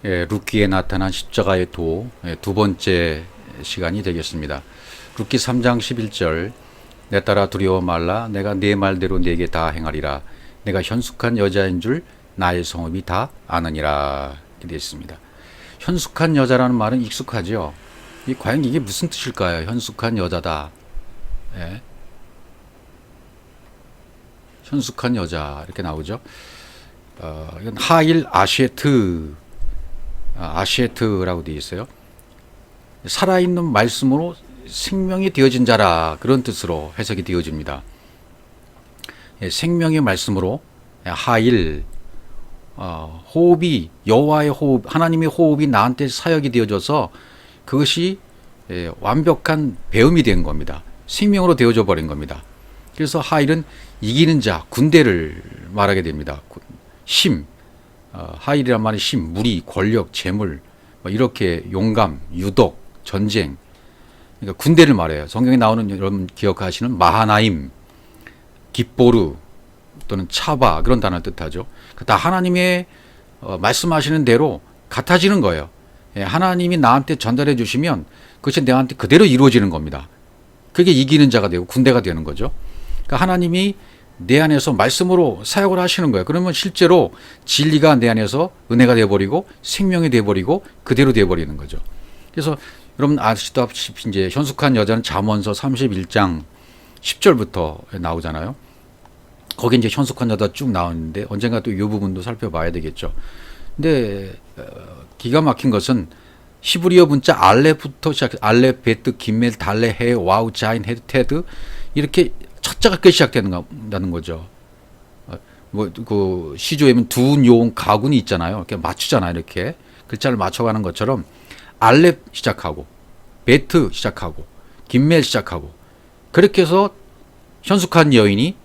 룻기에 나타난 십자가의 도 두 번째 시간이 되겠습니다. 룻기 3장 11절 내 딸아 두려워 말라 내가 네 말대로 네게 다 행하리라 내가 현숙한 여자인 줄 나의 성읍이 다 아느니라 이렇게 되어 있습니다. 현숙한 여자라는 말은 익숙하죠. 과연 이게 무슨 뜻일까요? 현숙한 여자다. 예. 현숙한 여자 이렇게 나오죠. 이건 하일 아시에트라고 되어 있어요. 살아있는 말씀으로 생명이 되어진 자라 그런 뜻으로 해석이 되어집니다. 생명의 말씀으로 하일 호흡이 여호와의 호흡 하나님의 호흡이 나한테 사역이 되어져서 그것이 완벽한 배움이 된 겁니다. 생명으로 되어져 버린 겁니다. 그래서 하일은 이기는 자 군대를 말하게 됩니다. 힘 하일이란 말이 힘, 무리, 권력, 재물 이렇게 용감, 유독, 전쟁 그러니까 군대를 말해요. 성경에 나오는 여러분 기억하시는 마하나임, 깃보르 또는 차바 그런 단어를 뜻하죠. 다 하나님의 말씀하시는 대로 같아지는 거예요. 하나님이 나한테 전달해 주시면 그것이 내한테 그대로 이루어지는 겁니다. 그게 이기는 자가 되고 군대가 되는 거죠. 그러니까 하나님이 내 안에서 말씀으로 사역을 하시는 거예요. 그러면 실제로 진리가 내 안에서 은혜가 되어버리고 생명이 되어버리고 그대로 되어버리는 거죠. 그래서 여러분 아시다시피 이제 현숙한 여자는 잠언서 31장 10절부터 나오잖아요. 거기 이제 현숙한 여자 쭉 나오는데 언젠가 또 이 부분도 살펴봐야 되겠죠. 근데 기가 막힌 것은 히브리어 문자 알렙부터 알렙, 베트, 김멜, 달레, 해, 와우, 자인, 헤드, 테드 이렇게 첫자가 끄 시작된다는 거죠. 그 시조에는 둔, 용, 가군이 있잖아요. 이렇게 맞추잖아요. 이렇게 글자를 맞춰가는 것처럼 알렙 시작하고 베트 시작하고 김멜 시작하고 그렇게 해서 현숙한 여인이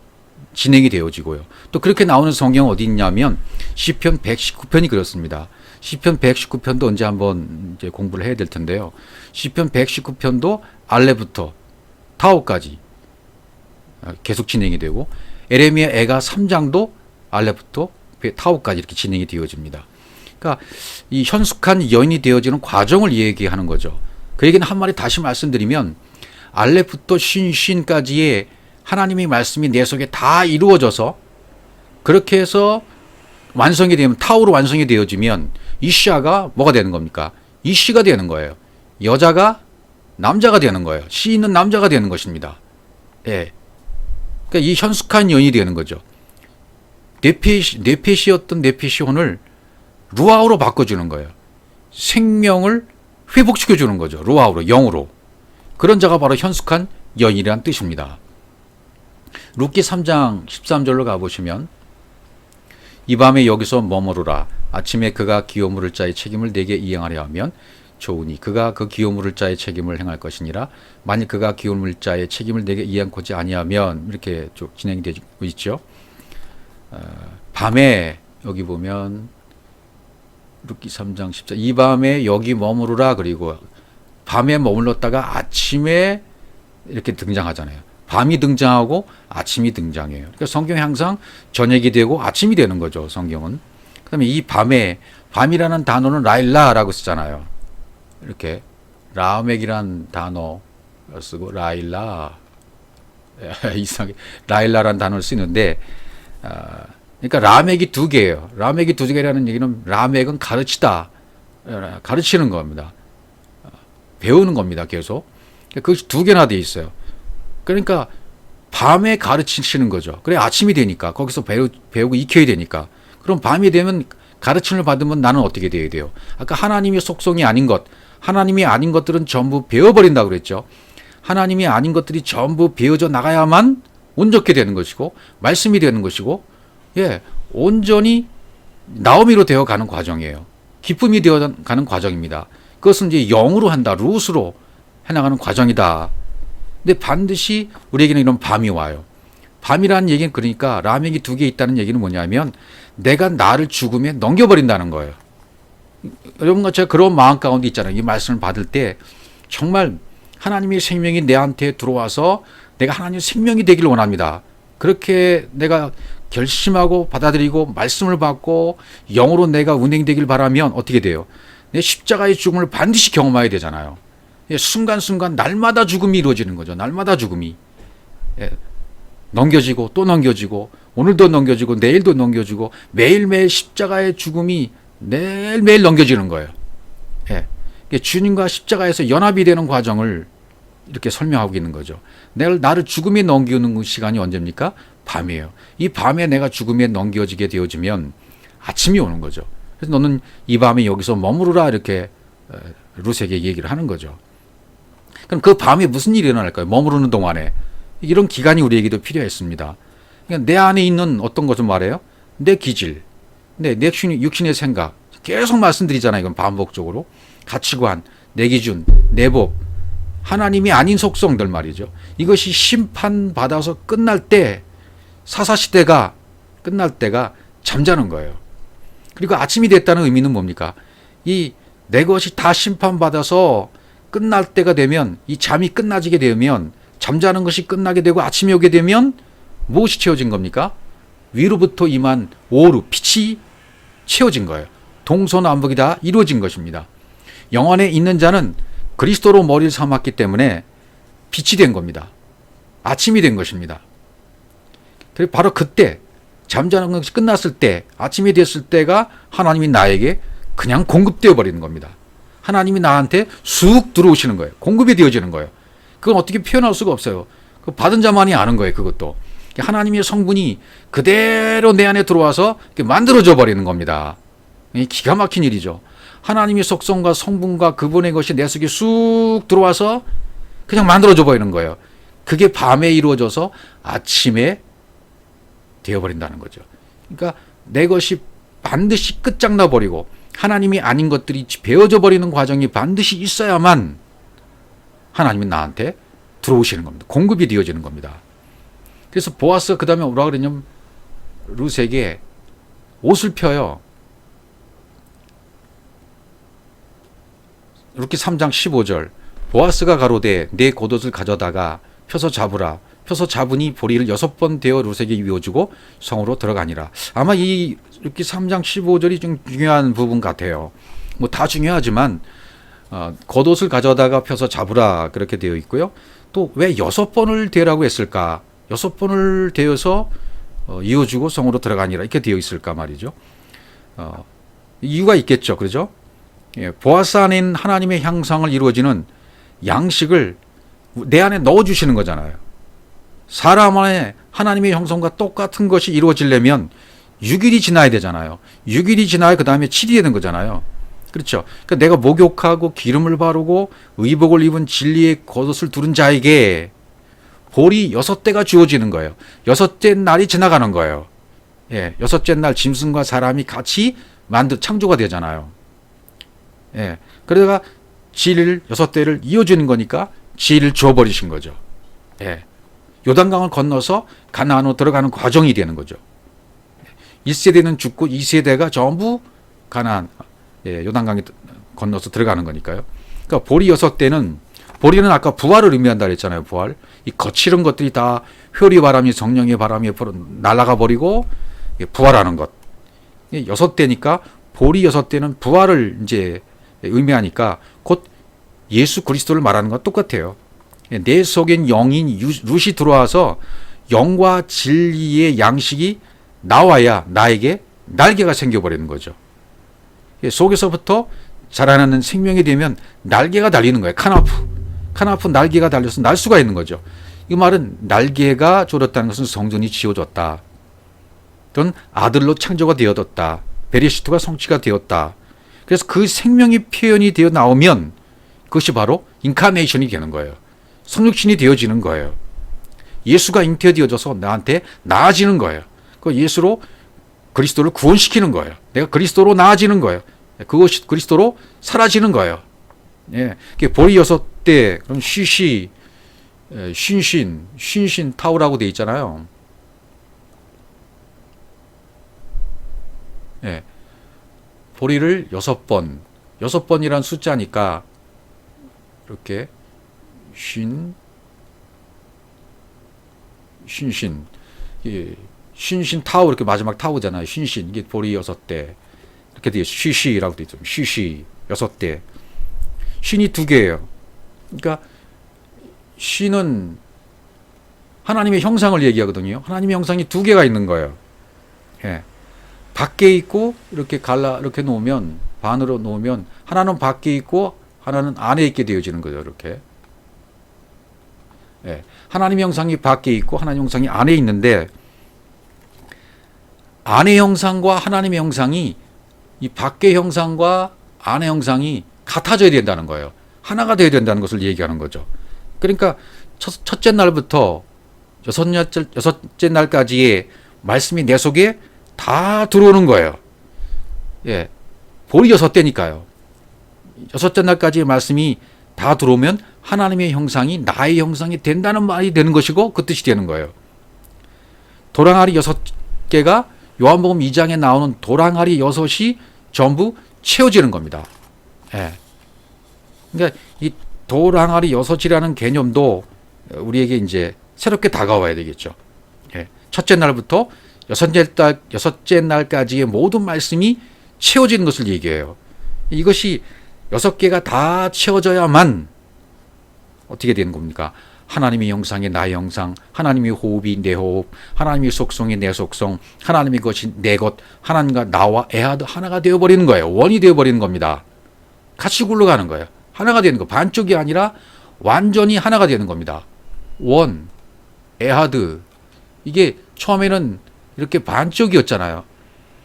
진행이 되어지고요. 또 그렇게 나오는 성경 어디 있냐면 시편 119편이 그렇습니다. 시편 119편도 언제 한번 이제 공부를 해야 될 텐데요. 시편 119편도 알렙부터 타오까지 계속 진행이 되고 에레미야 애가 3장도 알렙부터 타오까지 이렇게 진행이 되어집니다. 그러니까 이 현숙한 여인이 되어지는 과정을 얘기하는 거죠. 그 얘기는 한 마디 다시 말씀드리면 알렙부터 쉰까지의 하나님의 말씀이 내 속에 다 이루어져서 그렇게 해서 완성이 되면 타오로 완성이 되어지면 이시아가 뭐가 되는 겁니까? 이시가 되는 거예요. 여자가 남자가 되는 거예요. 시 있는 남자가 되는 것입니다. 예. 그러니까 이 현숙한 여인이 되는 거죠. 네페시였던 네페시혼을 루아우로 바꿔주는 거예요. 생명을 회복시켜주는 거죠. 루아우로, 영으로. 그런 자가 바로 현숙한 여인이란 뜻입니다. 룻기 3장 13절로 가보시면 이 밤에 여기서 머무르라. 아침에 그가 기호 물을 자의 책임을 내게 이행하려 하면 좋으니 그가 그 기호 물을 자의 책임을 행할 것이니라. 만일 그가 기호 물을 자의 책임을 내게 이행하지 아니하면 이렇게 쭉 진행이 되고 있죠. 밤에 여기 보면 룻기 3장 14 이 밤에 여기 머무르라. 그리고 밤에 머물렀다가 아침에 이렇게 등장하잖아요. 밤이 등장하고 아침이 등장해요. 그러니까 성경이 항상 저녁이 되고 아침이 되는 거죠. 성경은. 그다음에 이 밤이라는 단어는 라일라라고 쓰잖아요. 이렇게 라멕이란 단어 쓰고 라일라 이상하게 라일라라는 단어를 쓰는데 그러니까 라멕이 두 개예요. 라멕이 두 개라는 얘기는 라멕은 가르치다, 가르치는 겁니다. 배우는 겁니다. 계속. 그것이 두 개나 돼 있어요. 그러니까 밤에 가르치시는 거죠. 그래 아침이 되니까 거기서 배우고 익혀야 되니까. 그럼 밤이 되면 가르침을 받으면 나는 어떻게 돼야 돼요? 아까 하나님의 속성이 아닌 것, 하나님이 아닌 것들은 전부 배워버린다고 그랬죠. 하나님이 아닌 것들이 전부 배워져 나가야만 온전케 되는 것이고 말씀이 되는 것이고 온전히 나오미로 되어가는 과정이에요. 기쁨이 되어가는 과정입니다. 그것은 이제 영으로 한다, 루스로 해나가는 과정이다. 근데 반드시 우리에게는 이런 밤이 와요. 밤이라는 얘기는 그러니까 라멕이 두 개 있다는 얘기는 뭐냐면 내가 나를 죽음에 넘겨버린다는 거예요. 여러분과 제가 그런 마음 가운데 있잖아요. 이 말씀을 받을 때 정말 하나님의 생명이 내한테 들어와서 내가 하나님의 생명이 되기를 원합니다. 그렇게 내가 결심하고 받아들이고 말씀을 받고 영으로 내가 운행되길 바라면 어떻게 돼요? 내 십자가의 죽음을 반드시 경험해야 되잖아요. 예, 순간순간 날마다 죽음이 이루어지는 거죠. 날마다 죽음이. 예, 넘겨지고 또 넘겨지고 오늘도 넘겨지고 내일도 넘겨지고 매일매일 십자가의 죽음이 매일매일 넘겨지는 거예요. 예, 주님과 십자가에서 연합이 되는 과정을 이렇게 설명하고 있는 거죠. 나를 죽음에 넘기는 시간이 언제입니까? 밤이에요. 이 밤에 내가 죽음에 넘겨지게 되어지면 아침이 오는 거죠. 그래서 너는 이 밤에 여기서 머무르라 이렇게 룻에게 얘기를 하는 거죠. 그럼 그 밤에 무슨 일이 일어날까요? 머무르는 동안에. 이런 기간이 우리에게도 필요했습니다. 그러니까 내 안에 있는 어떤 것을 말해요? 내 기질, 내 육신의 생각. 계속 말씀드리잖아요. 이건 반복적으로. 가치관, 내 기준, 내 법. 하나님이 아닌 속성들 말이죠. 이것이 심판받아서 끝날 때, 사사시대가 끝날 때가 잠자는 거예요. 그리고 아침이 됐다는 의미는 뭡니까? 내 것이 다 심판받아서 끝날 때가 되면, 이 잠이 끝나지게 되면, 잠자는 것이 끝나게 되고 아침이 오게 되면 무엇이 채워진 겁니까? 위로부터 임한 오루, 빛이 채워진 거예요. 동서남북이 다 이루어진 것입니다. 영안에 있는 자는 그리스도로 머리를 삼았기 때문에 빛이 된 겁니다. 아침이 된 것입니다. 그리고 바로 그때 잠자는 것이 끝났을 때 아침이 됐을 때가 하나님이 나에게 그냥 공급되어 버리는 겁니다. 하나님이 나한테 쑥 들어오시는 거예요. 공급이 되어지는 거예요. 그건 어떻게 표현할 수가 없어요. 그 받은 자만이 아는 거예요. 그것도. 하나님의 성분이 그대로 내 안에 들어와서 만들어져 버리는 겁니다. 기가 막힌 일이죠. 하나님의 속성과 성분과 그분의 것이 내 속에 쑥 들어와서 그냥 만들어져 버리는 거예요. 그게 밤에 이루어져서 아침에 되어버린다는 거죠. 그러니까 내 것이 반드시 끝장나 버리고 하나님이 아닌 것들이 베어져 버리는 과정이 반드시 있어야만 하나님이 나한테 들어오시는 겁니다. 공급이 되어지는 겁니다. 그래서 보아스가 그 다음에 뭐라 그러냐면 룻에게 옷을 펴요. 룻기 3장 15절 보아스가 가로되 내 겉옷을 가져다가 펴서 잡으라. 펴서 잡으니 보리를 6번 되어 룻에게 이어주고 성으로 들어가니라. 아마 이 룻기 3장 15절이 좀 중요한 부분 같아요. 뭐 다 중요하지만 겉옷을 가져다가 펴서 잡으라 그렇게 되어 있고요. 또 왜 6번을 대라고 했을까? 6번을 대어서 이어주고 성으로 들어가니라 이렇게 되어 있을까 말이죠. 이유가 있겠죠. 그렇죠? 예, 보아스 안에 하나님의 형상을 이루어지는 양식을 내 안에 넣어주시는 거잖아요. 사람 안에 하나님의 형상과 똑같은 것이 이루어지려면 6일이 지나야 되잖아요. 6일이 지나야 그 다음에 7일이 되는 거잖아요. 그렇죠. 그러니까 내가 목욕하고 기름을 바르고 의복을 입은 진리의 겉옷을 두른 자에게 볼이 6대가 주어지는 거예요. 6째 날이 지나가는 거예요. 예, 6째 날 짐승과 사람이 같이 창조가 되잖아요. 예, 그러다가 진리를 6대를 이어주는 거니까 진리를 주어버리신 거죠. 예, 요단강을 건너서 가나안으로 들어가는 과정이 되는 거죠. 1세대는 죽고 2세대가 전부 가나안, 요단강에 건너서 들어가는 거니까요. 그러니까 보리 6대는 보리는 아까 부활을 의미한다 그랬잖아요. 부활. 이 거칠은 것들이 다 효리 바람이 성령의 바람이 날아가 버리고 부활하는 것. 6대니까 보리 6대는 부활을 이제 의미하니까 곧 예수 그리스도를 말하는 것 똑같아요. 내 속엔 영인 룻이 들어와서 영과 진리의 양식이 나와야 나에게 날개가 생겨버리는 거죠. 속에서부터 자라나는 생명이 되면 날개가 달리는 거예요. 카나프 날개가 달려서 날 수가 있는 거죠. 이 말은 날개가 졸었다는 것은 성전이 지어졌다. 또는 아들로 창조가 되어졌다. 베레시트가 성취가 되었다. 그래서 그 생명이 표현이 되어 나오면 그것이 바로 인카네이션이 되는 거예요. 성육신이 되어지는 거예요. 예수가 잉태되어져서 나한테 나아지는 거예요. 그 예수로 그리스도를 구원시키는 거예요. 내가 그리스도로 나아지는 거예요. 그것이 그리스도로 사라지는 거예요. 예, 보리 6대, 그럼 쉰신, 타우라고 되어 있잖아요. 예, 보리를 6번이란 숫자니까 이렇게 쉰신, 예, 쉰신 타오 이렇게 마지막 타오잖아요. 쉰신 이게 보리 6대 이렇게 되어 쉬쉬라고 되어 있죠. 쉬쉬 6대. 신이 2개예요. 그러니까 신은 하나님의 형상을 얘기하거든요. 하나님의 형상이 2개가 있는 거예요. 예. 밖에 있고 이렇게 이렇게 놓으면 반으로 놓으면 하나는 밖에 있고 하나는 안에 있게 되어지는 거죠. 이렇게. 예. 하나님의 형상이 밖에 있고 하나님의 형상이 안에 있는데 안의 형상과 하나님의 형상이 이 밖의 형상과 안의 형상이 같아져야 된다는 거예요. 하나가 되어야 된다는 것을 얘기하는 거죠. 그러니까 첫째 날부터 여섯째 날까지의 말씀이 내 속에 다 들어오는 거예요. 예. 볼이 6대니까요. 6째 날까지의 말씀이 다 들어오면 하나님의 형상이 나의 형상이 된다는 말이 되는 것이고 그 뜻이 되는 거예요. 도랑아리 6개가 요한복음 2장에 나오는 도랑아리 6이 전부 채워지는 겁니다. 예. 그러니까 이 도랑아리 6이라는 개념도 우리에게 이제 새롭게 다가와야 되겠죠. 예. 첫째 날부터 여섯째 날까지의 모든 말씀이 채워지는 것을 얘기해요. 이것이 6개가 다 채워져야만 어떻게 되는 겁니까? 하나님의 형상이 나의 형상, 하나님의 호흡이 내 호흡, 하나님의 속성이 내 속성, 하나님의 것이 내 것, 하나님과 나와 에하드 하나가 되어버리는 거예요. 원이 되어버리는 겁니다. 같이 굴러가는 거예요. 하나가 되는 거. 반쪽이 아니라 완전히 하나가 되는 겁니다. 원, 에하드. 이게 처음에는 이렇게 반쪽이었잖아요.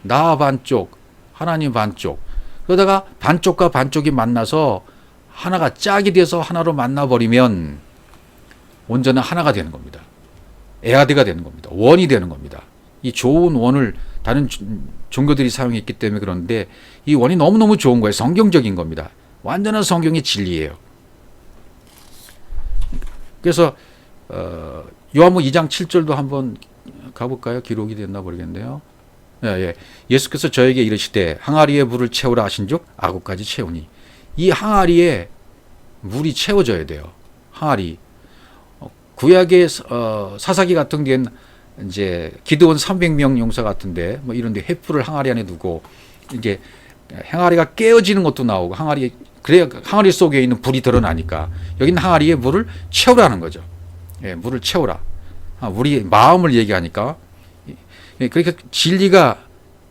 나 반쪽, 하나님 반쪽. 그러다가 반쪽과 반쪽이 만나서 하나가 짝이 돼서 하나로 만나버리면 온전한 하나가 되는 겁니다. 에하드가 되는 겁니다. 원이 되는 겁니다. 이 좋은 원을 다른 종교들이 사용했기 때문에 그런데 이 원이 너무너무 좋은 거예요. 성경적인 겁니다. 완전한 성경의 진리예요. 그래서 요한복음 2장 7절도 한번 가볼까요? 기록이 됐나 모르겠네요. 예. 예수께서 저에게 이르시되 항아리에 물을 채우라 하신즉 아구까지 채우니 이 항아리에 물이 채워져야 돼요. 항아리. 구약의 사사기 같은 데는 이제 기드온 300명 용사 같은데 뭐 이런데 횃불을 항아리 안에 두고 이제 항아리가 깨어지는 것도 나오고 그래야 항아리 속에 있는 불이 드러나니까 여기는 항아리에 물을 채우라는 거죠. 예, 물을 채우라. 우리 마음을 얘기하니까 그러니까 진리가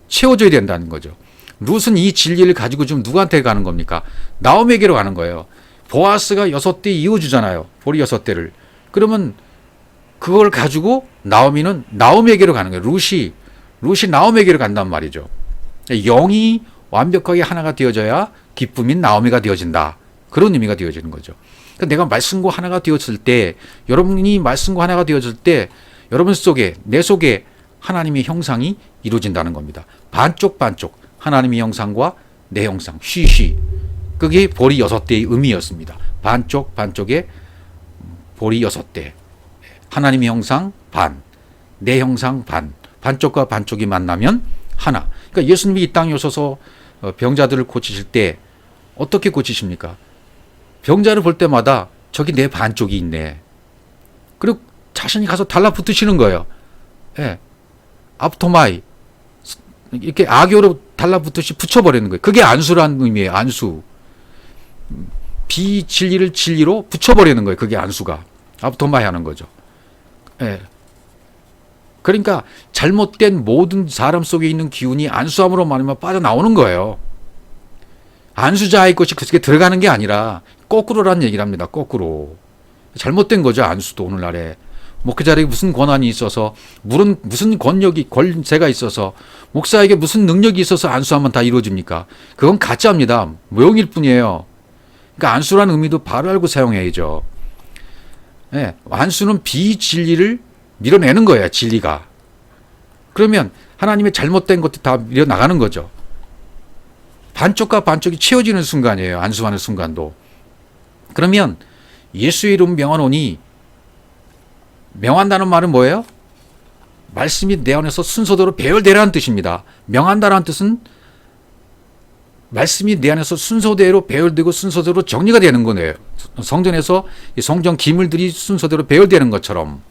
채워져야 된다는 거죠. 룻은 이 진리를 가지고 좀 누구한테 가는 겁니까? 나옴에게로 가는 거예요. 보아스가 6대 이어주잖아요. 보리 6대를. 그러면 그걸 가지고 나오미는 나옴에게로 가는 거예요. 룻이 나옴에게로 간단 말이죠. 영이 완벽하게 하나가 되어져야 기쁨인 나오미가 되어진다. 그런 의미가 되어지는 거죠. 그러니까 내가 말씀과 하나가 되었을 때, 여러분이 말씀과 하나가 되어질 때 여러분 속에, 내 속에 하나님의 형상이 이루어진다는 겁니다. 반쪽 하나님의 형상과 내 형상 쉬쉬. 그게 보리 6대의 의미였습니다. 반쪽에 보리 6대. 하나님의 형상 반, 내 형상 반. 반쪽과 반쪽이 만나면 하나. 그러니까 예수님이 이 땅에 오셔서 병자들을 고치실 때 어떻게 고치십니까? 병자를 볼 때마다 저기 내 반쪽이 있네. 그리고 자신이 가서 달라붙으시는 거예요. 예. 아프토마이. 이렇게 악교로 달라붙듯이 붙여버리는 거예요. 그게 안수라는 의미예요. 안수. 비진리를 진리로 붙여버리는 거예요. 그게 안수가. 아프토마이 하는 거죠. 예. 그러니까 잘못된 모든 사람 속에 있는 기운이 안수함으로 말하면 빠져나오는 거예요. 안수자의 것이 그렇게 들어가는 게 아니라 거꾸로라는 얘기를 합니다. 거꾸로. 잘못된 거죠. 안수도 오늘날에. 목회자에게 무슨 권한이 있어서 무슨 권세가 있어서 목사에게 무슨 능력이 있어서 안수하면 다 이루어집니까? 그건 가짜입니다. 모형일 뿐이에요. 그러니까 안수라는 의미도 바로 알고 사용해야죠. 네, 안수는 비진리를 밀어내는 거예요. 진리가. 그러면 하나님의 잘못된 것도 다 밀어나가는 거죠. 반쪽과 반쪽이 채워지는 순간이에요. 안수하는 순간도. 그러면 예수의 이름 명하노니, 명한다는 말은 뭐예요? 말씀이 내 안에서 순서대로 배열되라는 뜻입니다. 명한다라는 뜻은 말씀이 내 안에서 순서대로 배열되고 순서대로 정리가 되는 거네요. 성전에서 성전 기물들이 순서대로 배열되는 것처럼.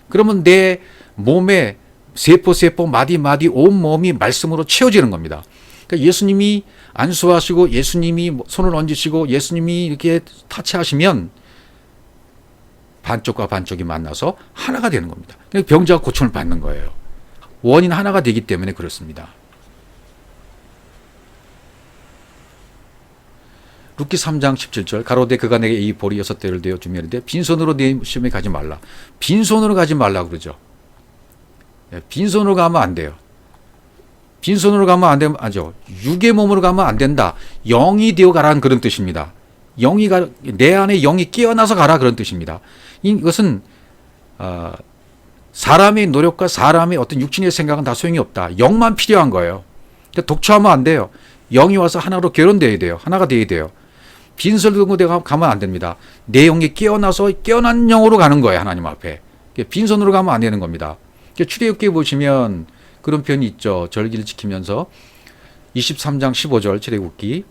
그러면 내 몸에 세포 마디 온 몸이 말씀으로 채워지는 겁니다. 그러니까 예수님이 안수하시고 예수님이 손을 얹으시고 예수님이 이렇게 타치하시면 반쪽과 반쪽이 만나서 하나가 되는 겁니다. 그러니까 병자가 고침을 받는 거예요. 원인 하나가 되기 때문에 그렇습니다. 룻기 3장 17절 가로되 그가 내게 이 보리 6대를 되어 주면인데 빈손으로 네 시험에 가지 말라. 빈손으로 가지 말라 그러죠. 빈손으로 가면 안 돼요. 빈손으로 가면 안 되죠. 육의 몸으로 가면 안 된다. 영이 되어 가라는 그런 뜻입니다. 내 안에 영이 깨어나서 가라 그런 뜻입니다. 이것은 사람의 노력과 사람의 어떤 육신의 생각은 다 소용이 없다. 영만 필요한 거예요. 독초하면 안 돼요. 영이 와서 하나로 결혼돼야 돼요. 하나가 돼야 돼요. 빈손 들고 가면 안 됩니다. 내 영이 깨어나서 깨어난 영으로 가는 거예요. 하나님 앞에. 빈손으로 가면 안 되는 겁니다. 출애굽기에 보시면 그런 표현이 있죠. 절기를 지키면서 23장 15절 출애굽기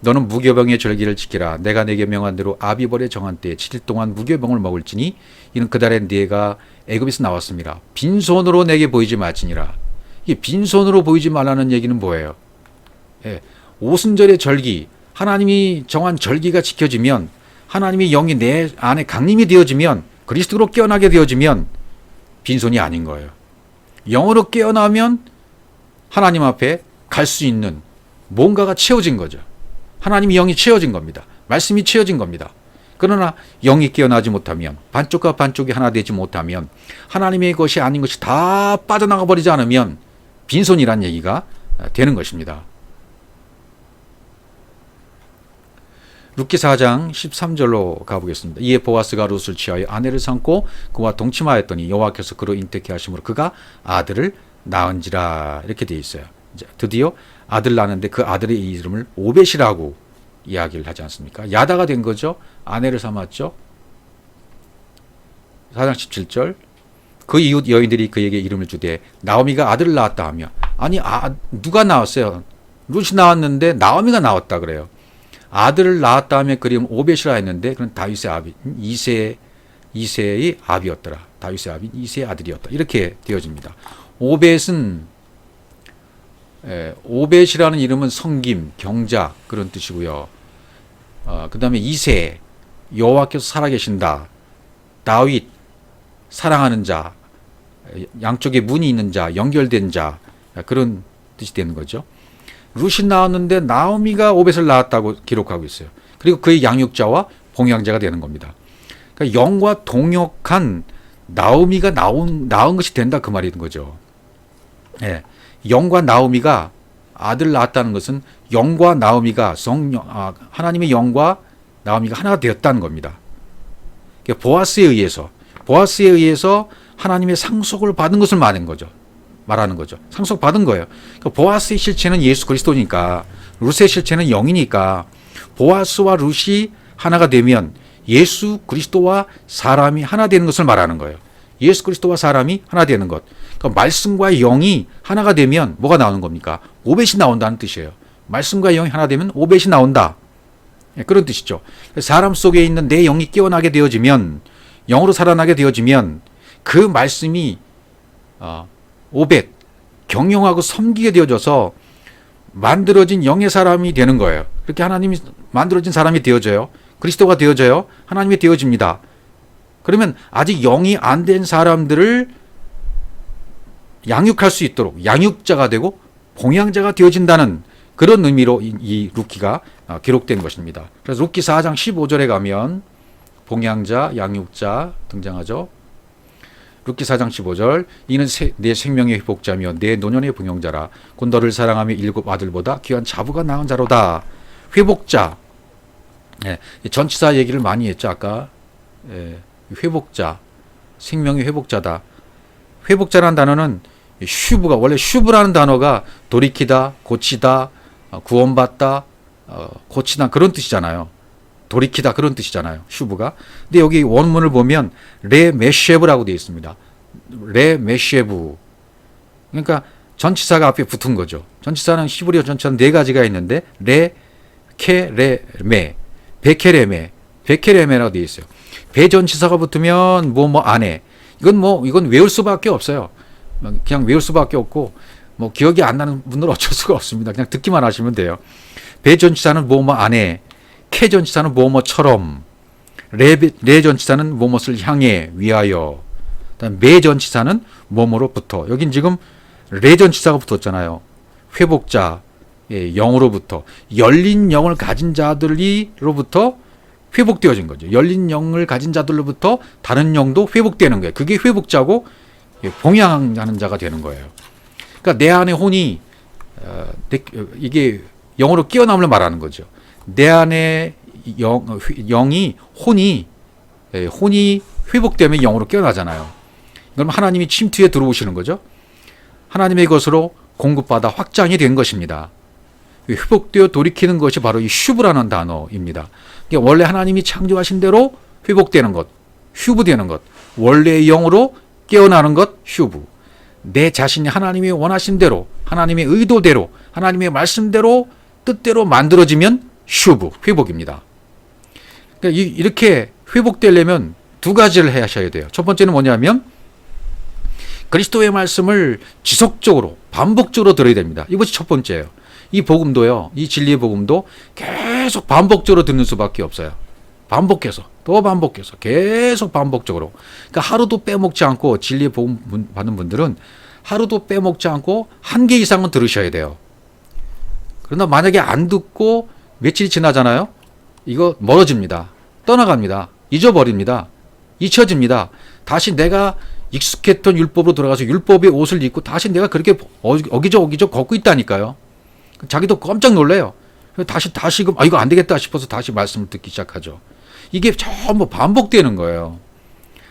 너는 무교병의 절기를 지키라. 내가 내게 명한 대로 아비벌의 정한 때에 7일 동안 무교병을 먹을지니 이는 그달에 네가 애굽에서 나왔습니다. 빈손으로 내게 보이지 말지니라. 이게 빈손으로 보이지 말라는 얘기는 뭐예요? 오순절의 절기, 하나님이 정한 절기가 지켜지면 하나님의 영이 내 안에 강림이 되어지면 그리스도로 깨어나게 되어지면 빈손이 아닌 거예요. 영으로 깨어나면 하나님 앞에 갈 수 있는 뭔가가 채워진 거죠. 하나님의 영이 채워진 겁니다. 말씀이 채워진 겁니다. 그러나 영이 깨어나지 못하면 반쪽과 반쪽이 하나 되지 못하면 하나님의 것이 아닌 것이 다 빠져나가 버리지 않으면 빈손이란 얘기가 되는 것입니다. 룻기 4장 13절로 가보겠습니다. 이에 보아스가 룻을 취하여 아내를 삼고 그와 동침하였더니 여호와께서 그로 잉태케 하심으로 그가 아들을 낳은지라 이렇게 되어 있어요. 이제 드디어 아들 낳는데 그 아들의 이름을 오벳이라고 이야기를 하지 않습니까? 야다가 된 거죠. 아내를 삼았죠. 4장 17절 그 이웃 여인들이 그에게 이름을 주되 나오미가 아들을 낳았다 하며 아니 누가 낳았어요? 룻이 낳았는데 나오미가 낳았다 그래요. 아들을 낳았다 하며 그 이름 오벳이라 했는데 그건 다윗의 아비 이세의 아비였더라. 다윗의 아비 이세의 아들이었다. 이렇게 되어집니다. 오벳이라는 이름은 성김, 경자 그런 뜻이고요. 그 다음에 이세, 여호와께서 살아계신다. 다윗, 사랑하는 자, 양쪽에 문이 있는 자, 연결된 자 그런 뜻이 되는 거죠. 룻이 나왔는데 나오미가 오벳을 낳았다고 기록하고 있어요. 그리고 그의 양육자와 봉양자가 되는 겁니다. 그러니까 영과 동역한 나오미가 낳은 것이 된다 그 말인 거죠. 예, 영과 나오미가 아들 낳았다는 것은 영과 나오미가 하나님의 영과 나오미가 하나가 되었다는 겁니다. 그러니까 보아스에 의해서 하나님의 상속을 받은 것을 말하는 거죠. 상속 받은 거예요. 그러니까 보아스의 실체는 예수 그리스도니까 룻의 실체는 영이니까 보아스와 룻이 하나가 되면 예수 그리스도와 사람이 하나 되는 것을 말하는 거예요. 예수 그리스도와 사람이 하나 되는 것. 그러니까 말씀과 영이 하나가 되면 뭐가 나오는 겁니까? 오벳이 나온다는 뜻이에요. 말씀과 영이 하나 되면 오벳이 나온다. 그런 뜻이죠. 사람 속에 있는 내 영이 깨어나게 되어지면 영으로 살아나게 되어지면 그 말씀이 오벳, 경영하고 섬기게 되어져서 만들어진 영의 사람이 되는 거예요. 그렇게 하나님이 만들어진 사람이 되어져요. 그리스도가 되어져요. 하나님이 되어집니다. 그러면 아직 영이 안 된 사람들을 양육할 수 있도록 양육자가 되고 봉양자가 되어진다는 그런 의미로 이 룻기가 기록된 것입니다. 그래서 룻기 4장 15절에 가면 봉양자, 양육자 등장하죠. 룻기 4장 15절 이는 내 생명의 회복자며 내 노년의 봉영자라 곧 너를 사랑하며 7 아들보다 귀한 자부가 낳은 자로다. 회복자. 전치사 얘기를 많이 했죠. 아까 회복자, 생명의 회복자다. 회복자라는 단어는 슈브가 원래 슈브라는 단어가 돌이키다, 고치다, 구원받다, 고치다 그런 뜻이잖아요. 돌이키다 그런 뜻이잖아요. 슈브가. 근데 여기 원문을 보면 레메쉐브라고 되어 있습니다. 레메쉐브. 그러니까 전치사가 앞에 붙은 거죠. 전치사는 히브리어 전치사는 4가지가 있는데 베케레메, 베케레메라고 되어 있어요. 배 전치사가 붙으면 뭐 안에. 이건 외울 수밖에 없어요. 그냥 외울 수밖에 없고 뭐 기억이 안 나는 분들은 어쩔 수가 없습니다. 그냥 듣기만 하시면 돼요. 배 전치사는 뭐뭐 안에, 캐 전치사는 뭐뭐처럼, 레 전치사는 뭐뭐를 향해 위하여, 그다음 매 전치사는 뭐뭐로부터. 여긴 지금 레 전치사가 붙었잖아요. 회복자 영으로부터, 열린 영을 가진 자들로부터 회복되어진 거죠. 열린 영을 가진 자들로부터 다른 영도 회복되는 거예요. 그게 회복자고 봉양하는 자가 되는 거예요. 그러니까 내 안에 혼이 이게 영으로 깨어남을 말하는 거죠. 내 안에 영이 혼이 회복되면 영으로 깨어나잖아요. 그럼 하나님이 침투에 들어오시는 거죠. 하나님의 것으로 공급받아 확장이 된 것입니다. 회복되어 돌이키는 것이 바로 이 슈브라는 단어입니다. 그러니까 원래 하나님이 창조하신 대로 회복되는 것, 휴브되는 것, 원래의 영으로 깨어나는 것, 휴브. 내 자신이 하나님이 원하신 대로, 하나님의 의도대로, 하나님의 말씀대로, 뜻대로 만들어지면 슈브, 회복입니다. 그러니까 이렇게 회복되려면 두 가지를 하셔야 돼요. 첫 번째는 뭐냐면 그리스도의 말씀을 지속적으로, 반복적으로 들어야 됩니다. 이것이 첫 번째예요. 이 복음도요, 이 진리의 복음도 계속 반복적으로 듣는 수밖에 없어요. 반복해서, 또 반복해서, 계속 반복적으로. 그러니까 하루도 빼먹지 않고 진리의 복음 받는 분들은 하루도 빼먹지 않고 한 개 이상은 들으셔야 돼요. 그러나 만약에 안 듣고 며칠이 지나잖아요. 이거 멀어집니다. 떠나갑니다. 잊어버립니다. 잊혀집니다. 다시 내가 익숙했던 율법으로 돌아가서 율법의 옷을 입고 다시 내가 그렇게 어기적 걷고 있다니까요. 자기도 깜짝 놀래요. 다시 이거 안 되겠다 싶어서 다시 말씀을 듣기 시작하죠. 이게 전부 반복되는 거예요.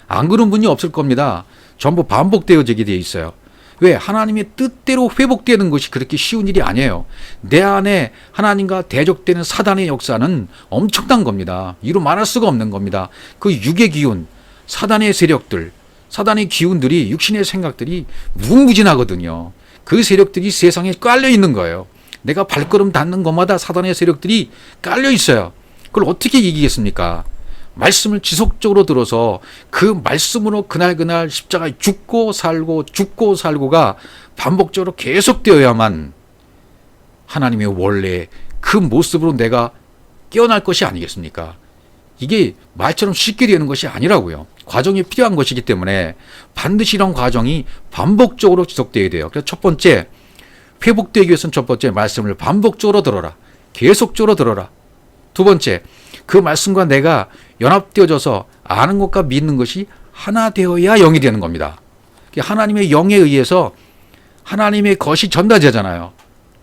안 그런 분이 없을 겁니다. 전부 반복되어지게 되어 있어요. 왜? 하나님의 뜻대로 회복되는 것이 그렇게 쉬운 일이 아니에요. 내 안에 하나님과 대적되는 사단의 역사는 엄청난 겁니다. 이루 말할 수가 없는 겁니다. 그 육의 기운, 사단의 세력들, 사단의 기운들이, 육신의 생각들이 무궁무진하거든요. 그 세력들이 세상에 깔려 있는 거예요. 내가 발걸음 닿는 곳마다 사단의 세력들이 깔려 있어요. 그걸 어떻게 이기겠습니까? 말씀을 지속적으로 들어서 그 말씀으로 그날 십자가에 죽고 살고가 반복적으로 계속되어야만 하나님의 원래 그 모습으로 내가 깨어날 것이 아니겠습니까? 이게 말처럼 쉽게 되는 것이 아니라고요. 과정이 필요한 것이기 때문에 반드시 이런 과정이 반복적으로 지속되어야 돼요. 그래서 첫 번째, 회복되기 위해서는 첫 번째, 말씀을 반복적으로 들어라. 계속적으로 들어라. 두 번째, 그 말씀과 내가 연합되어져서 아는 것과 믿는 것이 하나 되어야 영이 되는 겁니다. 하나님의 영에 의해서 하나님의 것이 전달되잖아요.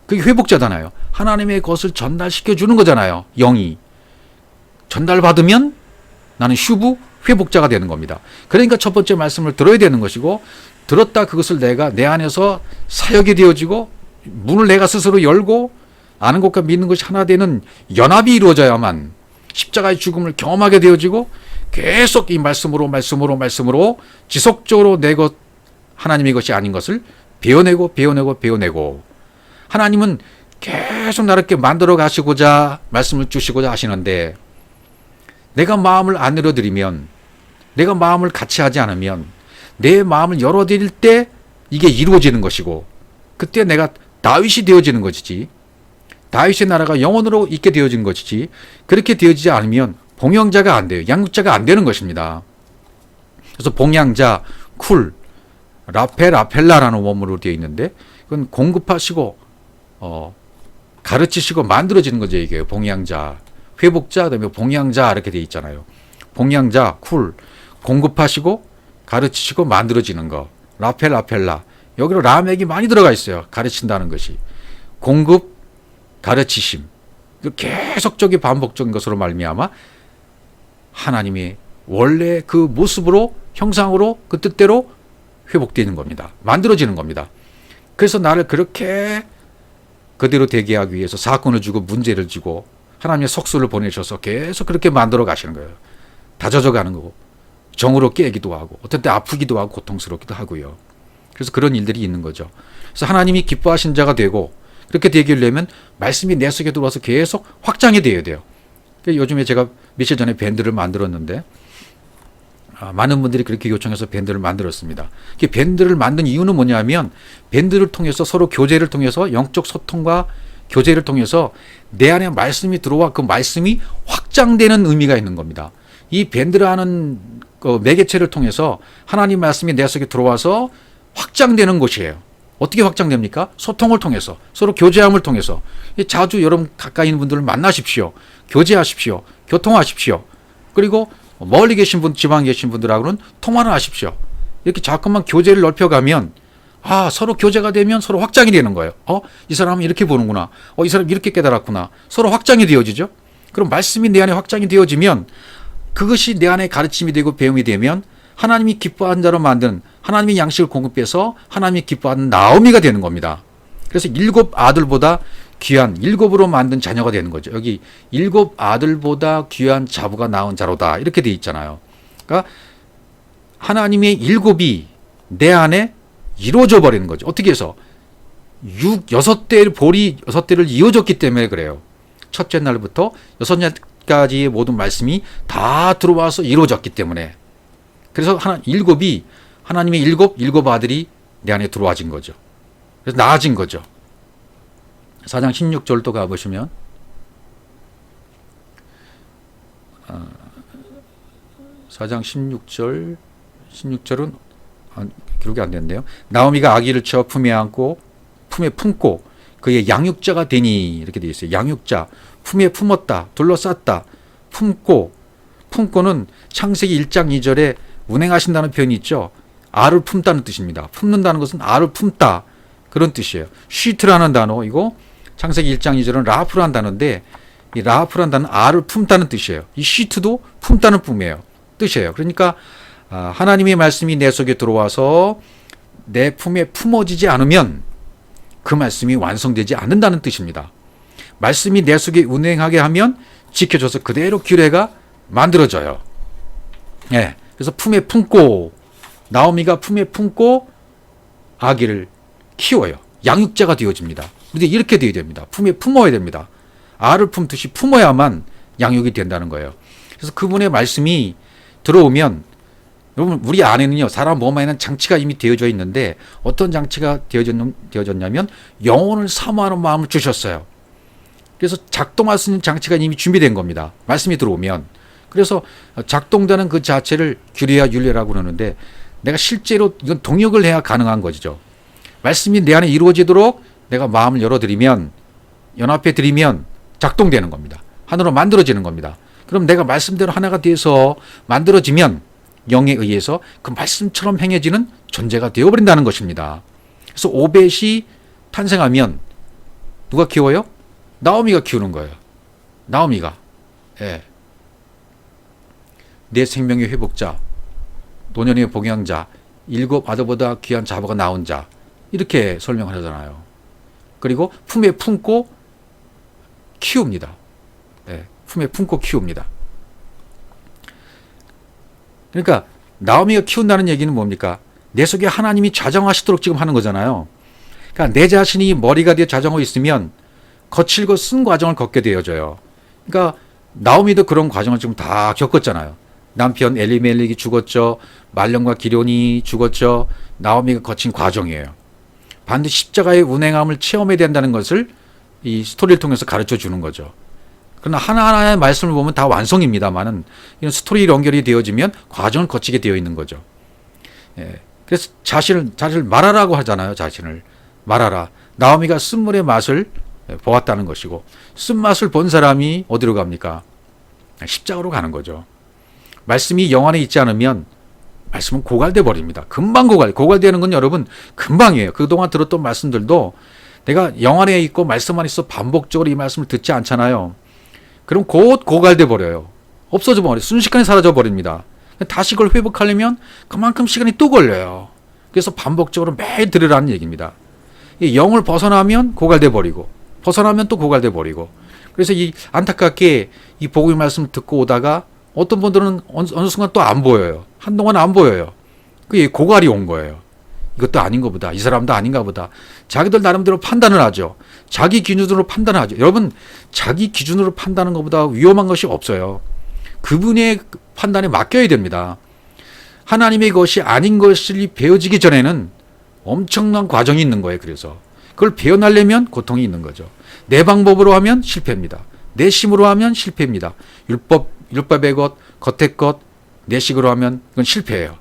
그게 회복자잖아요. 하나님의 것을 전달시켜 주는 거잖아요. 영이. 전달받으면 나는 휴부, 회복자가 되는 겁니다. 그러니까 첫 번째 말씀을 들어야 되는 것이고, 들었다 그것을 내가 내 안에서 사역이 되어지고, 문을 내가 스스로 열고 아는 것과 믿는 것이 하나 되는 연합이 이루어져야만 십자가의 죽음을 경험하게 되어지고, 계속 이 말씀으로 지속적으로 내 것, 하나님의 것이 아닌 것을 배워내고 하나님은 계속 나를 이렇게 만들어 가시고자 말씀을 주시고자 하시는데, 내가 마음을 안 열어드리면, 내가 마음을 같이 하지 않으면, 내 마음을 열어드릴 때 이게 이루어지는 것이고, 그때 내가 다윗이 되어지는 것이지, 다윗의 나라가 영원으로 있게 되어진 것이지, 그렇게 되어지지 않으면 봉양자가 안 돼요. 양육자가 안 되는 것입니다. 그래서 봉양자, 쿨, 라펠라라는 원문으로 되어 있는데, 그건 공급하시고 가르치시고 만들어지는 거죠. 이게 봉양자, 회복자, 그다음에 봉양자 이렇게 되어 있잖아요. 봉양자, 쿨, 공급하시고 가르치시고 만들어지는 거. 라펠라. 여기로 라멕이 많이 들어가 있어요. 가르친다는 것이. 공급, 가르치심. 계속적인 반복적인 것으로 말미암아 하나님의 원래 그 모습으로, 형상으로, 그 뜻대로 회복되는 겁니다. 만들어지는 겁니다. 그래서 나를 그렇게 그대로 되게 하기 위해서 사건을 주고 문제를 주고 하나님의 속수를 보내셔서 계속 그렇게 만들어 가시는 거예요. 다져져 가는 거고, 정으로 깨기도 하고, 어떤 때 아프기도 하고 고통스럽기도 하고요. 그래서 그런 일들이 있는 거죠. 그래서 하나님이 기뻐하신 자가 되고, 그렇게 되기려면 말씀이 내 속에 들어와서 계속 확장이 되어야 돼요. 요즘에 제가 며칠 전에 밴드를 만들었는데, 많은 분들이 그렇게 요청해서 밴드를 만들었습니다. 밴드를 만든 이유는 뭐냐면 밴드를 통해서 서로 교제를 통해서 영적 소통과 교제를 통해서 내 안에 말씀이 들어와 그 말씀이 확장되는 의미가 있는 겁니다. 이 밴드라는 그 매개체를 통해서 하나님 말씀이 내 속에 들어와서 확장되는 것이에요. 어떻게 확장됩니까? 소통을 통해서, 서로 교제함을 통해서. 자주 여러분 가까이 있는 분들을 만나십시오. 교제하십시오. 교통하십시오. 그리고 멀리 계신 분, 지방에 계신 분들하고는 통화를 하십시오. 이렇게 자꾸만 교제를 넓혀가면 서로 교제가 되면 서로 확장이 되는 거예요. 이 사람은 이렇게 보는구나. 이 사람이 이렇게 깨달았구나. 서로 확장이 되어지죠. 그럼 말씀이 내 안에 확장이 되어지면 그것이 내 안에 가르침이 되고 배움이 되면 하나님이 기뻐하는 자로 만든 하나님의 양식을 공급해서 하나님이 기뻐하는 나오미가 되는 겁니다. 그래서 7 아들보다 귀한 7으로 만든 자녀가 되는 거죠. 여기 7 아들보다 귀한 자부가 낳은 자로다 이렇게 돼 있잖아요. 그러니까 하나님의 7이 내 안에 이루어져 버리는 거죠. 어떻게 해서 6대의 볼이 6대를 이어졌기 때문에 그래요. 첫째 날부터 6날까지의 모든 말씀이 다 들어와서 이루어졌기 때문에. 그래서 7이 하나님의 7 아들이 내 안에 들어와진 거죠. 그래서 나아진 거죠. 4장 16절도 가보시면 4장 16절은 기록이 안 됐는데요. 나오미가 아기를 채워 품에 안고 품에 품고 그의 양육자가 되니 이렇게 되어 있어요. 양육자, 품에 품었다, 둘러쌌다, 품고는 창세기 1장 2절에 운행하신다는 표현이 있죠. 알을 품다는 뜻입니다. 품는다는 것은 알을 품다 그런 뜻이에요. 쉬트라는 단어 이거 창세기 1장 2절은 라프라는 단어인데 이 라프라는 단어는 알을 품다는 뜻이에요. 이 쉬트도 품다는 뜻이에요. 그러니까 하나님의 말씀이 내 속에 들어와서 내 품에 품어지지 않으면 그 말씀이 완성되지 않는다는 뜻입니다. 말씀이 내 속에 운행하게 하면 지켜져서 그대로 규례가 만들어져요. 네. 그래서 품에 품고 나오미가 품에 품고 아기를 키워요. 양육자가 되어집니다. 근데 이렇게 되어야 됩니다. 품에 품어야 됩니다. 알을 품듯이 품어야만 양육이 된다는 거예요. 그래서 그분의 말씀이 들어오면 여러분 우리 안에는요 사람 몸 안에는 장치가 이미 되어져 있는데 어떤 장치가 되어졌냐면 영혼을 사모하는 마음을 주셨어요. 그래서 작동할 수 있는 장치가 이미 준비된 겁니다. 말씀이 들어오면. 그래서 작동되는 그 자체를 규례와 율례라고 그러는데 내가 실제로 이건 동역을 해야 가능한 거죠. 말씀이 내 안에 이루어지도록 내가 마음을 열어드리면 연합해 드리면 작동되는 겁니다. 하나로 만들어지는 겁니다. 그럼 내가 말씀대로 하나가 돼서 만들어지면 영에 의해서 그 말씀처럼 행해지는 존재가 되어버린다는 것입니다. 그래서 오벳이 탄생하면 누가 키워요? 나오미가 키우는 거예요. 나오미가. 예. 내 생명의 회복자, 노년의 복양자, 7 아들보다 귀한 자부가 나온 자 이렇게 설명을 하잖아요. 그리고 품에 품고 키웁니다. 예. 품에 품고 키웁니다. 그러니까 나오미가 키운다는 얘기는 뭡니까? 내 속에 하나님이 자정하시도록 지금 하는 거잖아요. 그러니까 내 자신이 머리가 되어 자정하고 있으면 거칠고 쓴 과정을 겪게 되어져요. 그러니까 나오미도 그런 과정을 지금 다 겪었잖아요. 남편 엘리멜렉이 죽었죠. 말론과 기련이 죽었죠. 나오미가 거친 과정이에요. 반드시 십자가의 운행함을 체험해야 된다는 것을 이 스토리를 통해서 가르쳐 주는 거죠. 그러나 하나하나의 말씀을 보면 다 완성입니다만은 이런 스토리 연결이 되어지면 과정을 거치게 되어 있는 거죠. 예. 그래서 자신을 말하라고 하잖아요. 자신을 말하라. 나오미가 쓴물의 맛을 보았다는 것이고 쓴맛을 본 사람이 어디로 갑니까? 십자가로 가는 거죠. 말씀이 영 안에 있지 않으면 말씀은 고갈돼 버립니다. 금방 고갈되는 건 여러분 금방이에요. 그동안 들었던 말씀들도 내가 영 안에 있고 말씀 안에 있어 반복적으로 이 말씀을 듣지 않잖아요. 그럼 곧 고갈돼 버려요. 없어져 버려요. 순식간에 사라져 버립니다. 다시 그걸 회복하려면 그만큼 시간이 또 걸려요. 그래서 반복적으로 매일 들으라는 얘기입니다. 이 영을 벗어나면 고갈돼 버리고 벗어나면 또 고갈돼 버리고 그래서 이 안타깝게 이 복음의 말씀을 듣고 오다가 어떤 분들은 어느 순간 또 안 보여요. 한동안 안 보여요. 그게 고갈이 온 거예요. 이것도 아닌가 보다. 이 사람도 아닌가 보다. 자기들 나름대로 판단을 하죠. 자기 기준으로 판단을 하죠. 여러분 자기 기준으로 판단하는 것보다 위험한 것이 없어요. 그분의 판단에 맡겨야 됩니다. 하나님의 것이 아닌 것이 배워지기 전에는 엄청난 과정이 있는 거예요. 그래서 그걸 배워나려면 고통이 있는 거죠. 내 방법으로 하면 실패입니다. 내 힘으로 하면 실패입니다. 율법의 것, 겉의 것, 내 식으로 하면 그건 실패예요.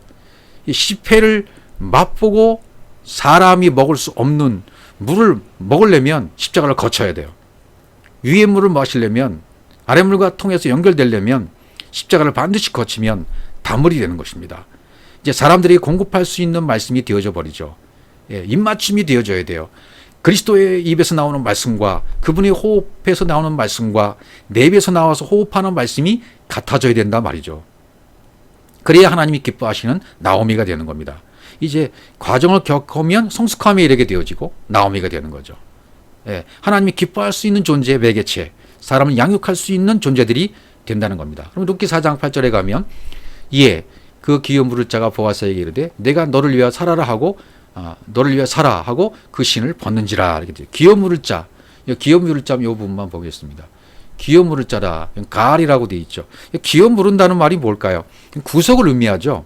이 실패를 맛보고 사람이 먹을 수 없는 물을 먹으려면 십자가를 거쳐야 돼요. 위의 물을 마시려면, 아래 물과 통해서 연결되려면 십자가를 반드시 거치면 단물이 되는 것입니다. 이제 사람들이 공급할 수 있는 말씀이 되어져 버리죠. 예, 입맞춤이 되어져야 돼요. 그리스도의 입에서 나오는 말씀과 그분의 호흡에서 나오는 말씀과 내 입에서 나와서 호흡하는 말씀이 같아져야 된다 말이죠. 그래야 하나님이 기뻐하시는 나오미가 되는 겁니다. 이제 과정을 겪으면 성숙함에 이르게 되어지고 나오미가 되는 거죠. 예, 하나님이 기뻐할 수 있는 존재의 매개체, 사람을 양육할 수 있는 존재들이 된다는 겁니다. 그럼 룻기 4장 8절에 가면 예, 그 기업 물을 자가 보아스에게 이르되 내가 너를 위하여 살아라 하고 너를 위하여 살아 하고 그 신을 벗는지라. 이렇게 돼요. 기업 물을 자, 기업 물을 자 이 부분만 보겠습니다. 기업 물을 자라, 가알이라고 되어 있죠. 기업 물은다는 말이 뭘까요? 구속을 의미하죠.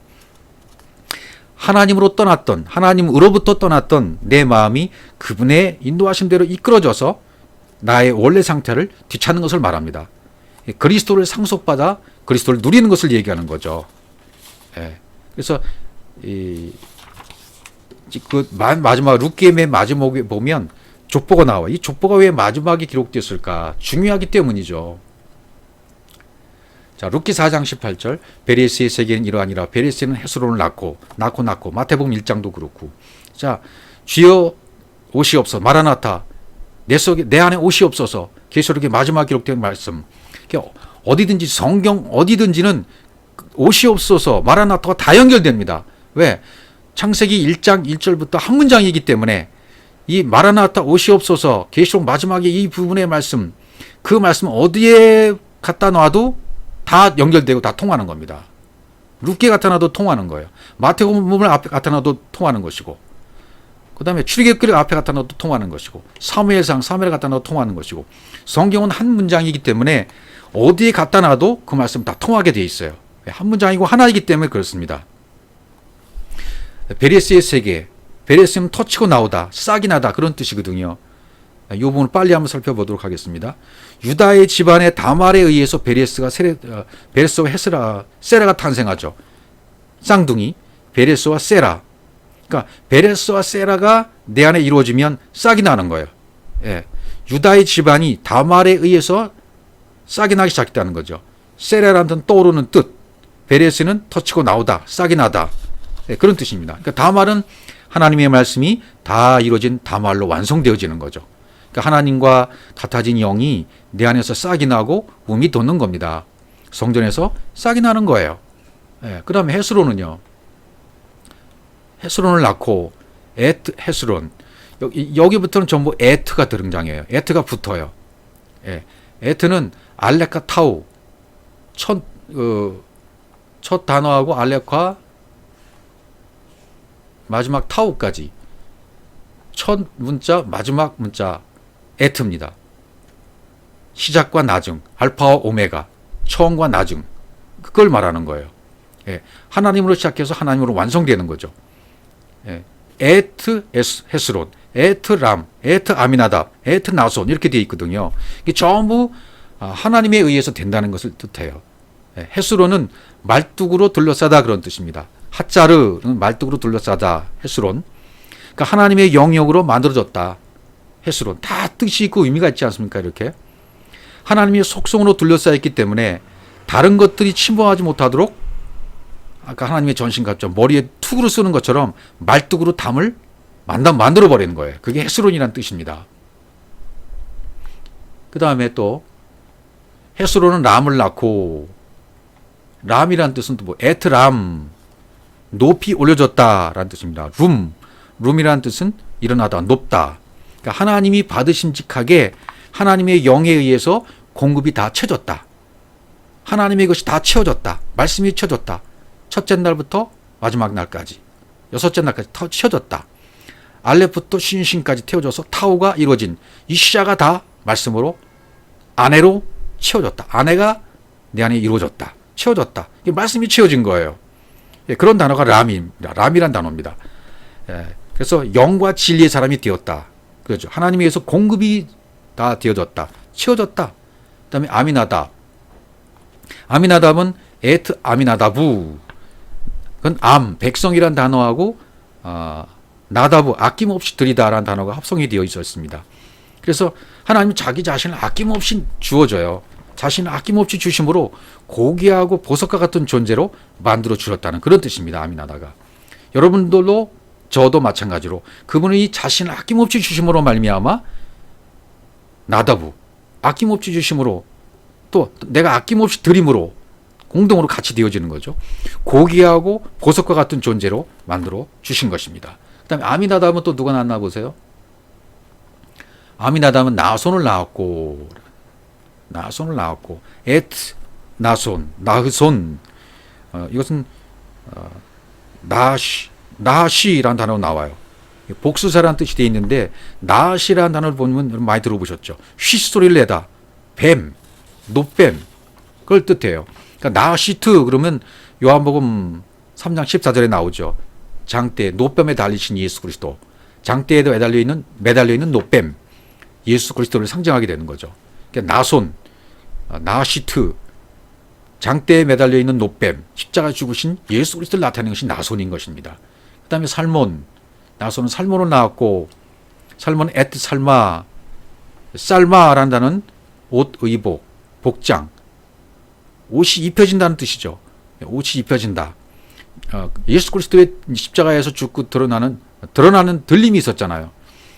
하나님으로부터 떠났던 내 마음이 그분의 인도하신 대로 이끌어져서 나의 원래 상태를 되찾는 것을 말합니다. 그리스도를 상속받아 그리스도를 누리는 것을 얘기하는 거죠. 예. 그래서 그 마지막 룻기의 맨 마지막에 보면 족보가 나와. 이 족보가 왜 마지막에 기록됐을까? 중요하기 때문이죠. 자, 룻기 4장 18절. 베레스의 세계는 이러하니라. 베레스는 헤스론을 낳고 마태복음 1장도 그렇고. 자, 주여 옷이 없어 마라나타 내 안에 옷이 없어서 계시록의 마지막 기록된 말씀. 어디든지 성경 어디든지는 옷이 없어서 마라나타가 다 연결됩니다. 왜? 창세기 1장 1절부터 한 문장이기 때문에 이 마라나타 옷이 없어서 계시록 마지막에 이 부분의 말씀, 그 말씀 어디에 갖다 놔도 다 연결되고 다 통하는 겁니다. 룻기에 갖다 놔도 통하는 거예요. 마태복음을 앞에 갖다 놔도 통하는 것이고, 그 다음에 출애굽기를 앞에 갖다 놔도 통하는 것이고, 사무엘상 사무엘을 갖다 놔도 통하는 것이고, 성경은 한 문장이기 때문에 어디에 갖다 놔도 그 말씀 다 통하게 돼 있어요. 한 문장이고 하나이기 때문에 그렇습니다. 베레스의 세계, 베레스는 터치고 나오다, 싹이 나다 그런 뜻이거든요. 이 부분을 빨리 한번 살펴보도록 하겠습니다. 유다의 집안의 다말에 의해서 베레스와 세라가 탄생하죠. 쌍둥이 베레스와 세라. 그러니까 베레스와 세라가 내 안에 이루어지면 싹이 나는 거예요. 예. 유다의 집안이 다말에 의해서 싹이 나기 시작했다는 거죠. 세라라는 뜻은 떠오르는 뜻, 베레스는 터치고 나오다, 싹이 나다. 네, 그런 뜻입니다. 그러니까 다말은 하나님의 말씀이 다 이루어진 다말로 완성되어지는 거죠. 그러니까 하나님과 같아진 영이 내 안에서 싹이 나고 움이 돋는 겁니다. 성전에서 싹이 나는 거예요. 네, 그 다음에 헤스론은요. 헤스론을 낳고 헤스론. 여기부터는 전부 에트가 등장해요. 에트가 붙어요. 예, 에트는 알렉과 타우. 첫 단어하고 알렉과 마지막 타우까지 첫 문자 마지막 문자 에트입니다. 시작과 나중, 알파와 오메가, 처음과 나중, 그걸 말하는 거예요. 예, 하나님으로 시작해서 하나님으로 완성되는 거죠. 예, 에트 헤스론, 에트 람, 에트 아미나답, 에트 나손 이렇게 되어 있거든요. 이게 전부 하나님에 의해서 된다는 것을 뜻해요. 예, 헤스론은 말뚝으로 둘러싸다 그런 뜻입니다. 핫자르는 말뚝으로 둘러싸다 헤스론. 그러니까 하나님의 영역으로 만들어졌다. 헤스론. 다 뜻이 있고 의미가 있지 않습니까? 이렇게. 하나님의 속성으로 둘러싸여 있기 때문에 다른 것들이 침범하지 못하도록 아까 하나님의 전신 같죠. 머리에 툭으로 쓰는 것처럼 말뚝으로 담을 만들어버리는 거예요. 그게 헤스론이라는 뜻입니다. 그 다음에 또 헤스론은 람을 낳고 람이라는 뜻은 또 뭐 에트람 높이 올려졌다라는 뜻입니다. 룸이라는 뜻은 일어나다, 높다. 그러니까 하나님이 받으심직하게 하나님의 영에 의해서 공급이 다 채워졌다. 하나님의 것이 다 채워졌다. 말씀이 채워졌다. 첫째 날부터 마지막 날까지, 여섯째 날까지 채워졌다. 알렙부터 신신까지 태워져서 타우가 이루어진 이 시야가 다 말씀으로 아내로 채워졌다. 아내가 내 안에 이루어졌다. 채워졌다. 이게 말씀이 채워진 거예요. 예, 그런 단어가 람입니다. 람이란 단어입니다. 예, 그래서 영과 진리의 사람이 되었다. 그렇죠. 하나님에 의해서 공급이 다 되어졌다. 채워졌다. 그다음에 아미나답. 아미나답은 에트 아미나다부. 그건 백성이란 단어하고 나다부, 아낌없이 드리다라는 단어가 합성이 되어 있었습니다. 그래서 하나님은 자기 자신을 아낌없이 주어줘요. 자신을 아낌없이 주심으로 고귀하고 보석과 같은 존재로 만들어 주셨다는 그런 뜻입니다. 아미나다가. 여러분들도 저도 마찬가지로 그분이 자신을 아낌없이 주심으로 말미암아 나다부, 아낌없이 주심으로 또 내가 아낌없이 드림으로 공동으로 같이 되어지는 거죠. 고귀하고 보석과 같은 존재로 만들어 주신 것입니다. 그 다음에 아미나답은 또 누가 낳았나 보세요. 아미나답은 나손을 낳았고 에트 나손, 나흐손. 이것은 나시라는 단어가 나와요. 복수사라는 뜻이 되어 있는데 나시라는 단어를 보면 많이 들어보셨죠. 휘소리를 내다, 뱀, 노뱀, 그걸 뜻해요. 그러니까 나시트 그러면 요한복음 3장 14절에 나오죠. 장대 노뱀에 달리신 예수 그리스도. 장대에도 매달려 있는 노뱀, 예수 그리스도를 상징하게 되는 거죠. 그러니까 나손, 나시트, 장대에 매달려 있는 노뱀, 십자가 죽으신 예수 그리스도를 나타내는 것이 나손인 것입니다. 그 다음에 살몬, 나손은 살몬을 낳았고, 살몬 에트 살마, 살마라는 단어는 옷, 의복, 복장, 옷이 입혀진다는 뜻이죠. 옷이 입혀진다. 예수 그리스도의 십자가에서 죽고 드러나는 들림이 있었잖아요.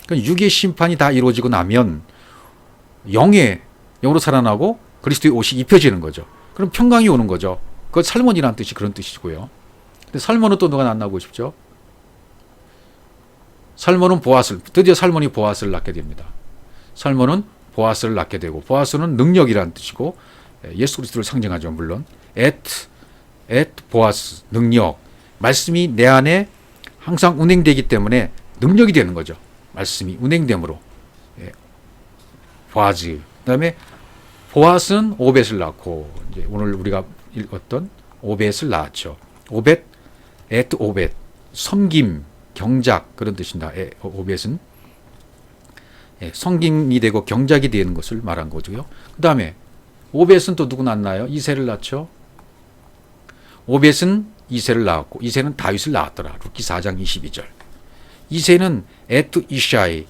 그러니까 육의 심판이 다 이루어지고 나면 영으로 살아나고 그리스도의 옷이 입혀지는 거죠. 그럼 평강이 오는 거죠. 그건 살몬이라는 뜻이 그런 뜻이고요. 근데 살몬은 또 누가 낳나 보십시오. 살몬은 드디어 살몬이 보아스를 낳게 됩니다. 살몬은 보아스를 낳게 되고, 보아스는 능력이라는 뜻이고, 예수 그리스도를 상징하죠. 물론 보아스, 능력. 말씀이 내 안에 항상 운행되기 때문에 능력이 되는 거죠. 말씀이 운행됨으로. 보아즈. 그 다음에 보아스는 오벳을 낳고, 이제 오늘 우리가 읽었던 오벳을 낳았죠. 오벳, 섬김, 경작, 그런 뜻입니다. 오벳은 섬김이 되고 경작이 되는 것을 말한 거고요. 그 다음에 오벳은 또 누구 낳나요? 이새를 낳죠. 오벳은 이새를 낳았고, 이새는 다윗을 낳았더라. 룻기 4장 22절. 이새는 에투 이샤이,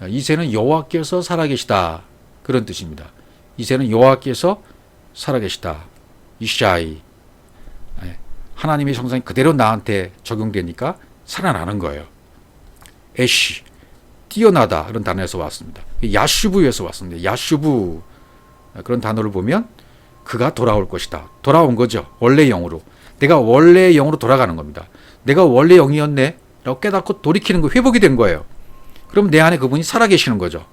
이새는 여호와께서 살아계시다, 그런 뜻입니다. 이새는 여호와께서 살아계시다. 이샤이, 하나님의 형상이 그대로 나한테 적용되니까 살아나는 거예요. 에시, 뛰어나다, 그런 단어에서 왔습니다. 야슈브에서 왔습니다. 야슈브, 그런 단어를 보면 그가 돌아올 것이다. 돌아온 거죠. 원래 영으로. 내가 원래 영으로 돌아가는 겁니다. 내가 원래 영이었네 라고 깨닫고 돌이키는 거, 회복이 된 거예요. 그럼 내 안에 그분이 살아계시는 거죠.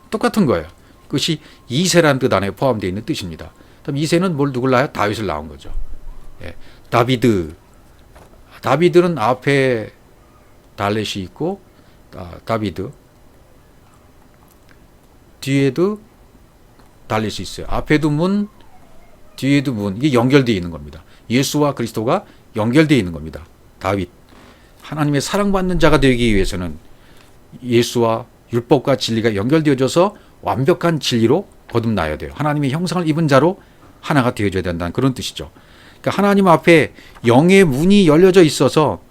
똑같은 거예요. 그것이 이새라는 뜻 안에 포함되어 있는 뜻입니다. 그럼 이새는 누굴 낳아요? 다윗을 낳은 거죠. 다비드는 앞에 달렛이 있고, 다비드 뒤에도 달렛이 있어요. 앞에도 문, 뒤에도 문. 이게 연결되어 있는 겁니다. 예수와 그리스도가 연결되어 있는 겁니다. 다윗, 하나님의 사랑받는 자가 되기 위해서는 예수와 율법과 진리가 연결되어져서 완벽한 진리로 거듭나야 돼요. 하나님의 형상을 입은 자로 하나가 되어져야 된다는 그런 뜻이죠. 그러니까 하나님 앞에 영의 문이 열려져 있어서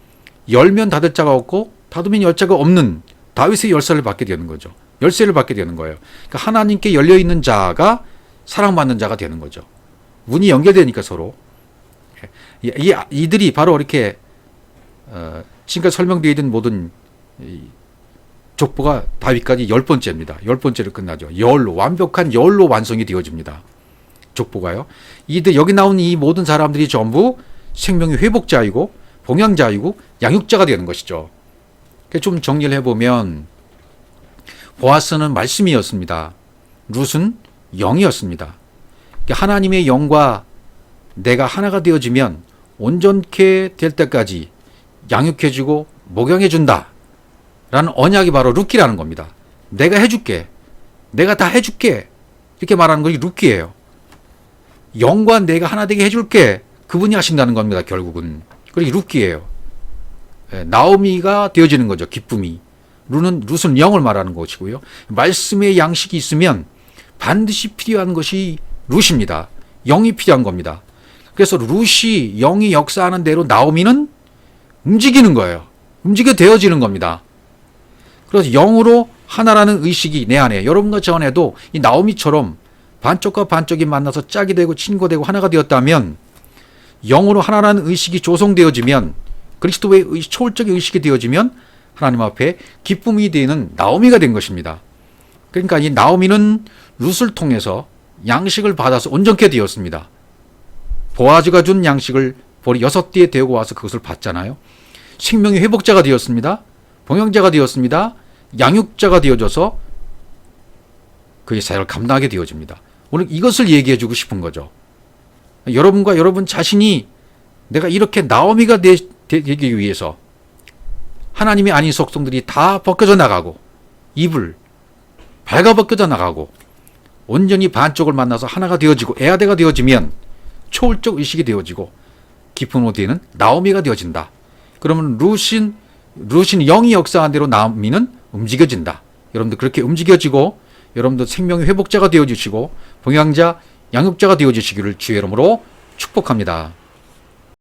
열면 닫을 자가 없고 닫으면 열 자가 없는 다윗의 열쇠를 받게 되는 거죠. 열쇠를 받게 되는 거예요. 그러니까 하나님께 열려 있는 자가 사랑받는 자가 되는 거죠. 문이 연결되니까 서로. 이들이 바로 이렇게 지금까지 설명되어 있는 모든 족보가 다윗까지 10번째입니다. 10번째로 끝나죠. 완벽한 열로 완성이 되어집니다. 족보가요. 여기 나온 이 모든 사람들이 전부 생명의 회복자이고 봉양자이고 양육자가 되는 것이죠. 좀 정리를 해보면 보아스는 말씀이었습니다. 룻은 영이었습니다. 하나님의 영과 내가 하나가 되어지면 온전케 될 때까지 양육해주고 목양해준다 라는 언약이 바로 룻기라는 겁니다. 내가 해줄게, 내가 다 해줄게, 이렇게 말하는 것이 룻기예요. 영과 내가 하나 되게 해줄게, 그분이 하신다는 겁니다. 결국은 그리고 룻기예요. 나오미가 되어지는 거죠. 기쁨이. 룻은 영을 말하는 것이고요. 말씀의 양식이 있으면 반드시 필요한 것이 룻입니다. 영이 필요한 겁니다. 그래서 룻이 영이 역사하는 대로 나오미는 움직이는 거예요. 움직여 되어지는 겁니다. 그래서 영으로 하나라는 의식이 내 안에, 여러분과 저 안에도 이 나오미처럼 반쪽과 반쪽이 만나서 짝이 되고 친구가 되고 하나가 되었다면, 영으로 하나라는 의식이 조성되어지면, 그리스도의 초월적인 의식이 되어지면 하나님 앞에 기쁨이 되는 나오미가 된 것입니다. 그러니까 이 나오미는 룻을 통해서 양식을 받아서 온전케 되었습니다. 보아즈가 준 양식을 보리 6대에 데우고 와서 그것을 받잖아요. 생명의 회복자가 되었습니다. 봉양자가 되었습니다. 양육자가 되어져서 그의 사역을 감당하게 되어집니다. 오늘 이것을 얘기해 주고 싶은 거죠. 여러분과 여러분 자신이 내가 이렇게 나오미가 되기 위해서 하나님의 아닌 속성들이 다 벗겨져 나가고, 이불 발가벗겨져 나가고, 온전히 반쪽을 만나서 하나가 되어지고 에아대가 되어지면 초월적 의식이 되어지고 기쁨으로 되는 나오미가 되어진다. 그러면 룻인 영이 역사한 대로 나오미는 움직여진다. 여러분들 그렇게 움직여지고, 여러분들 생명의 회복자가 되어주시고 봉양자, 양육자가 되어주시기를 주의 이름으로 축복합니다.